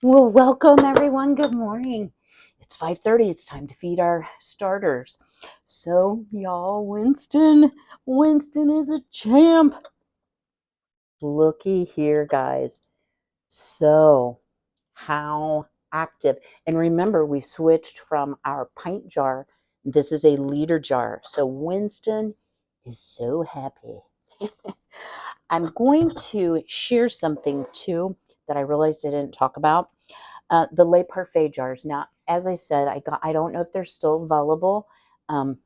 Well, welcome everyone. Good morning. It's 5:30. It's time to feed our starters. So, y'all, Winston is a champ. Looky here, guys. So, how active. And remember, we switched from our pint jar. This is a liter jar. So, Winston is so happy. I'm going to share something too that I realized I didn't talk about. The Le Parfait jars. Now, as I said, I don't know if they're still available. Um,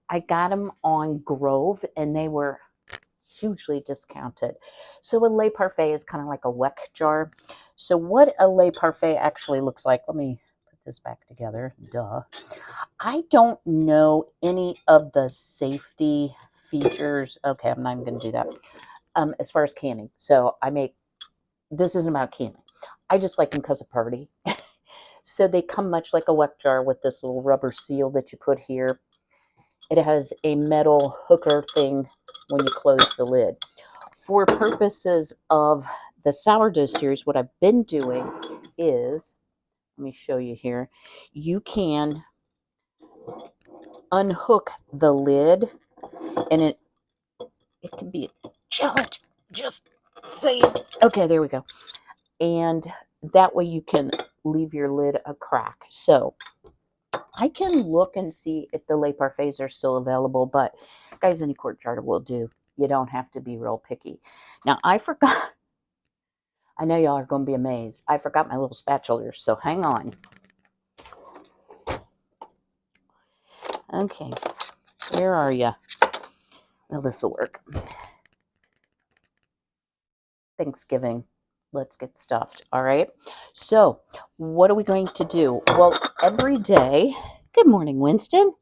I got them on Grove and they were hugely discounted. So a Le Parfait is kind of like a Weck jar. So what a Le Parfait actually looks like, let me put this back together. Duh. I don't know any of the safety features. Okay, I'm not even going to do that. As far as canning. So this isn't about canning. I just like them because of party. So they come much like a Weck jar with this little rubber seal that you put here. It has a metal hooker thing when you close the lid. For purposes of the sourdough series, what I've been doing is, let me show you here, you can unhook the lid and it can be a challenge. Just saying. Okay, there we go. And that way you can leave your lid a crack. So I can look and see if the Le Parfaits are still available, but guys, any quart jar will do. You don't have to be real picky. Now, I forgot. I know y'all are going to be amazed. I forgot my little spatula, so hang on. Okay, where are you? Well, this will work. Thanksgiving. Let's get stuffed, all right? So, what are we going to do? Well, every day, good morning, Winston.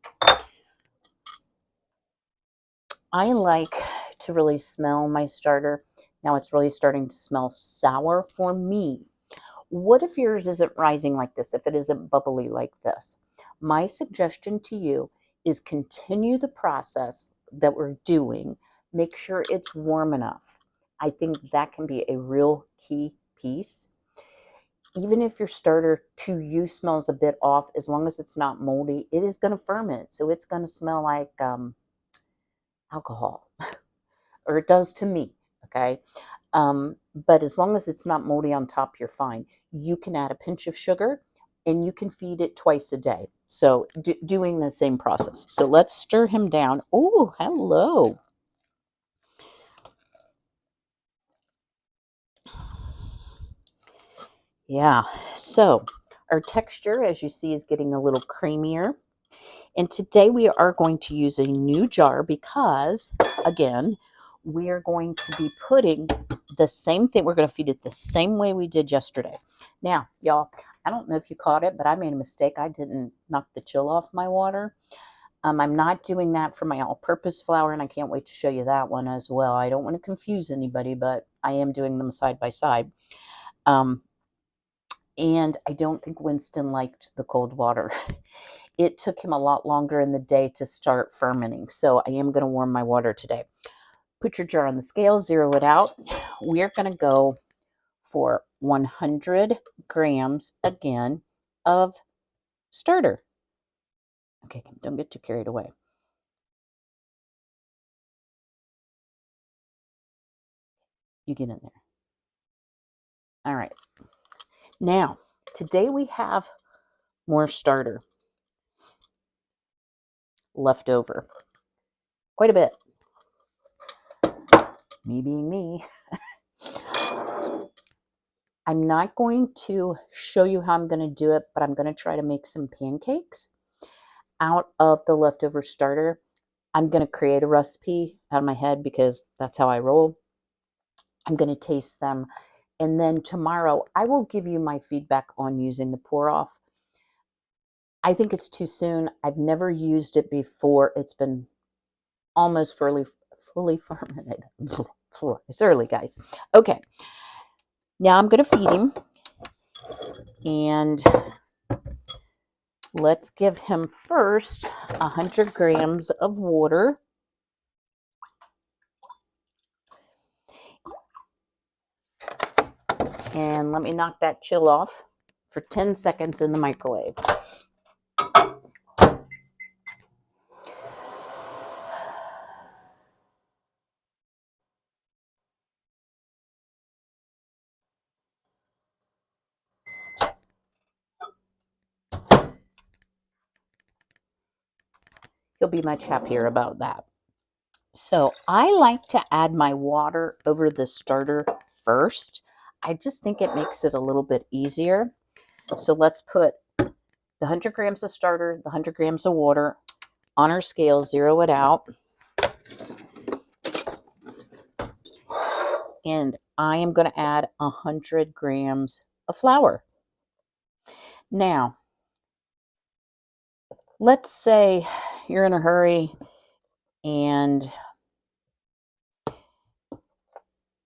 I like to really smell my starter. Now it's really starting to smell sour for me. What if yours isn't rising like this, if it isn't bubbly like this? My suggestion to you is continue the process that we're doing. Make sure it's warm enough. I think that can be a real key piece. Even if your starter to you smells a bit off, as long as it's not moldy, it is going to ferment. So it's going to smell like alcohol, or it does to me, okay? But as long as it's not moldy on top, you're fine. You can add a pinch of sugar and you can feed it twice a day. So doing the same process. So let's stir him down. Oh, hello. Yeah, so our texture, as you see, is getting a little creamier. And today we are going to use a new jar because, again, we are going to be putting the same thing. We're going to feed it the same way we did yesterday. Now, y'all, I don't know if you caught it, but I made a mistake. I didn't knock the chill off my water. I'm not doing that for my all-purpose flour, and I can't wait to show you that one as well. I don't want to confuse anybody, but I am doing them side by side. And I don't think Winston liked the cold water. It took him a lot longer in the day to start fermenting. So I am going to warm my water today. Put your jar on the scale, zero it out. We're going to go for 100 grams again of starter. Okay, don't get too carried away. You get in there. All right. Now, today we have more starter left over. Quite a bit. Me being me. I'm not going to show you how I'm going to do it, but I'm going to try to make some pancakes out of the leftover starter. I'm going to create a recipe out of my head because that's how I roll. I'm going to taste them. And then tomorrow, I will give you my feedback on using the pour off. I think it's too soon. I've never used it before. It's been almost fully fermented. It's early, guys. Okay. Now I'm going to feed him. And let's give him first 100 grams of water. And let me knock that chill off for 10 seconds in the microwave. You'll be much happier about that. So I like to add my water over the starter first. I just think it makes it a little bit easier. So let's put the 100 grams of starter, the 100 grams of water on our scale, zero it out. And I am going to add 100 grams of flour. Now, let's say you're in a hurry and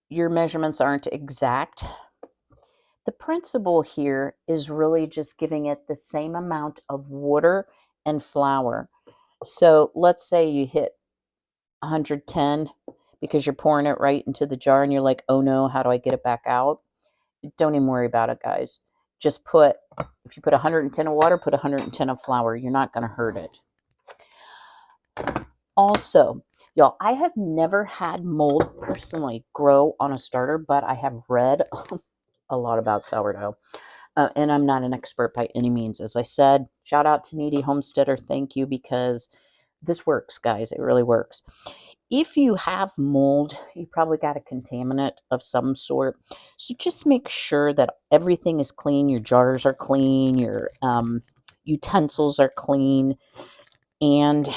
your measurements aren't exact. The principle here is really just giving it the same amount of water and flour. So let's say you hit 110 because you're pouring it right into the jar and you're like, oh no, how do I get it back out? Don't even worry about it, guys. Just put, if you put 110 of water, put 110 of flour. You're not going to hurt it. Also, y'all, I have never had mold personally grow on a starter, but I have read a lot about sourdough. And I'm not an expert by any means. As I said, shout out to Needy Homesteader. Thank you, because this works, guys. It really works. If you have mold, you probably got a contaminant of some sort. So just make sure that everything is clean. Your jars are clean. Your utensils are clean. And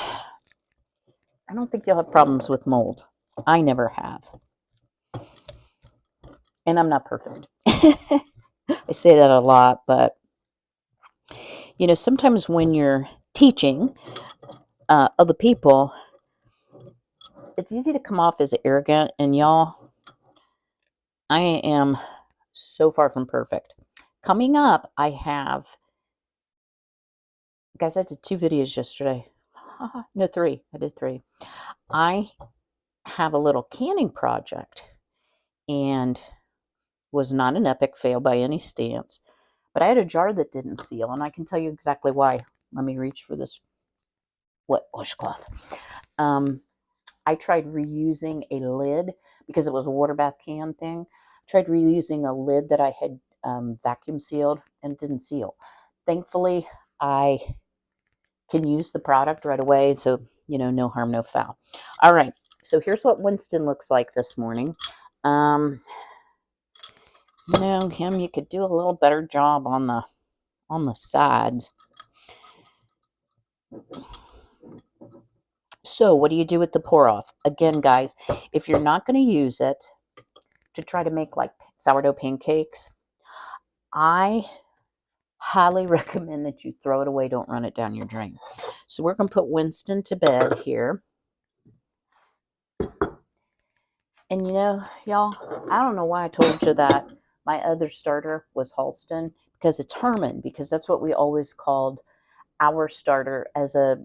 I don't think you'll have problems with mold. I never have. And I'm not perfect. I say that a lot, but you know, sometimes when you're teaching other people, it's easy to come off as arrogant. And y'all, I am so far from perfect. Coming up, I have, guys, I did 2 videos yesterday. No, 3. I did 3. I have a little canning project and was not an epic fail by any stance. But I had a jar that didn't seal, and I can tell you exactly why. Let me reach for this wet washcloth. I tried reusing a lid because it was a water bath can thing. I tried reusing a lid that I had vacuum sealed, and it didn't seal. Thankfully, I can use the product right away, so, you know, no harm, no foul. All right, so here's what Winston looks like this morning. You know, Kym, you could do a little better job on the sides. So what do you do with the pour off? Again, guys, if you're not going to use it to try to make like sourdough pancakes, I highly recommend that you throw it away. Don't run it down your drain. So we're going to put Winston to bed here. And you know, y'all, I don't know why I told you that my other starter was Halston, because it's Herman, because that's what we always called our starter as a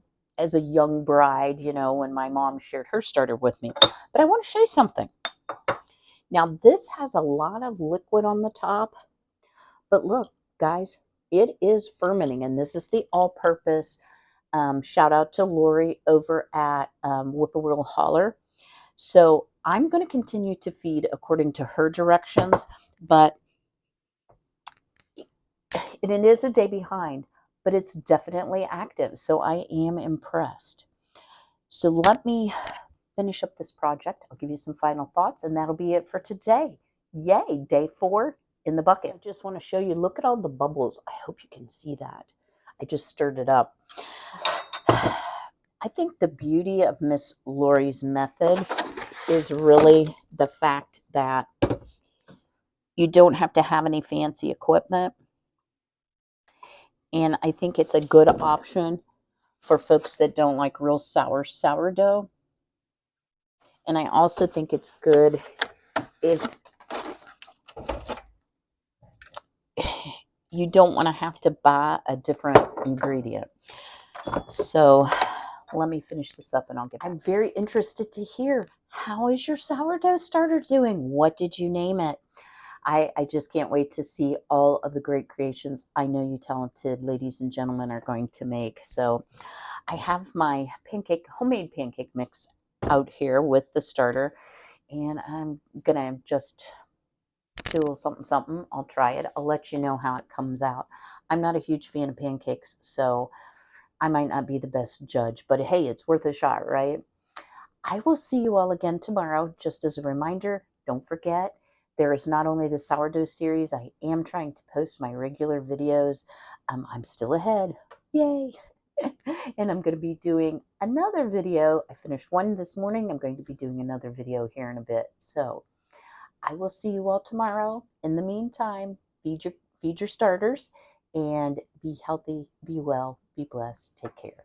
young bride, you know, when my mom shared her starter with me. But I want to show you something. Now, this has a lot of liquid on the top, but look, guys, it is fermenting, and this is the all-purpose. Shout out to Lori over at Whippoorwill Holler. So I'm going to continue to feed according to her directions, but it is a day behind, but it's definitely active. So I am impressed. So let me finish up this project. I'll give you some final thoughts, and that'll be it for today. Yay, day 4 in the bucket. I just want to show you, look at all the bubbles. I hope you can see that. I just stirred it up. I think the beauty of Miss Lori's method is really the fact that you don't have to have any fancy equipment. And I think it's a good option for folks that don't like real sour sourdough. And I also think it's good if you don't want to have to buy a different ingredient. So let me finish this up and I'm very interested to hear, how is your sourdough starter doing? What did you name it? I just can't wait to see all of the great creations I know you talented ladies and gentlemen are going to make. So I have my homemade pancake mix out here with the starter, and I'm gonna just do a little something something. I'll try it. I'll let you know how it comes out. I'm not a huge fan of pancakes, so I might not be the best judge, but hey, it's worth a shot, right? I will see you all again tomorrow. Just as a reminder, don't forget, there is not only the sourdough series, I am trying to post my regular videos. I'm still ahead. Yay! And I'm going to be doing another video. I finished one this morning. I'm going to be doing another video here in a bit. So I will see you all tomorrow. In the meantime, feed your starters and be healthy, be well, be blessed. Take care.